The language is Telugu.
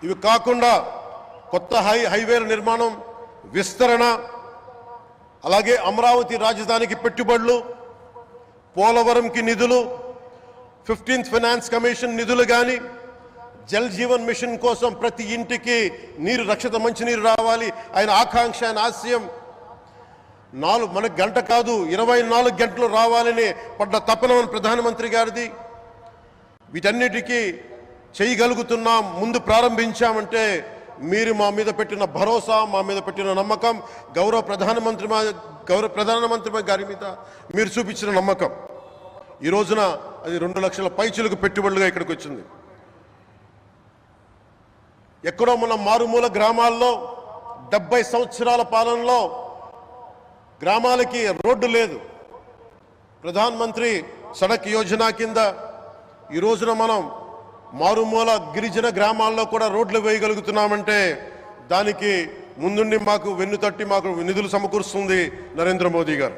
ఇవి కాకుండా కొత్త హైవేల నిర్మాణం, విస్తరణ, అలాగే అమరావతి రాజధానికి పెట్టుబడులు, పోలవరంకి నిధులు, 15th ఫైనాన్స్ కమిషన్ నిధులు కానీ, జల్ జీవన్ మిషన్ కోసం ప్రతి ఇంటికి నీరు, రక్షిత మంచినీరు రావాలి ఆయన ఆకాంక్ష, ఆయన ఆశయం. మనకు గంట కాదు 24 గంటలు రావాలని పడ్డ తపన ప్రధానమంత్రి గారిది. వీటన్నిటికీ చేయగలుగుతున్నాం, ముందు ప్రారంభించామంటే మీరు మా మీద పెట్టిన భరోసా, మా మీద పెట్టిన నమ్మకం, గౌరవ ప్రధానమంత్రి గారి మీద మీరు చూపించిన నమ్మకం. ఈ రోజున అది 2 లక్షల పైచులకు పెట్టుబడులుగా ఇక్కడికి వచ్చింది. ఎక్కడో మన మారుమూల గ్రామాల్లో 70 సంవత్సరాల పాలనలో గ్రామాలకి రోడ్డు లేదు. ప్రధానమంత్రి సడక్ యోజన కింద ఈ రోజున మనం మారుమూల గిరిజన గ్రామాల్లో కూడా రోడ్లు వేయగలుగుతున్నామంటే దానికి ముందుండి మాకు వెన్నుతట్టి మాకు నిధులు సమకూరుస్తుంది నరేంద్ర మోదీ గారు.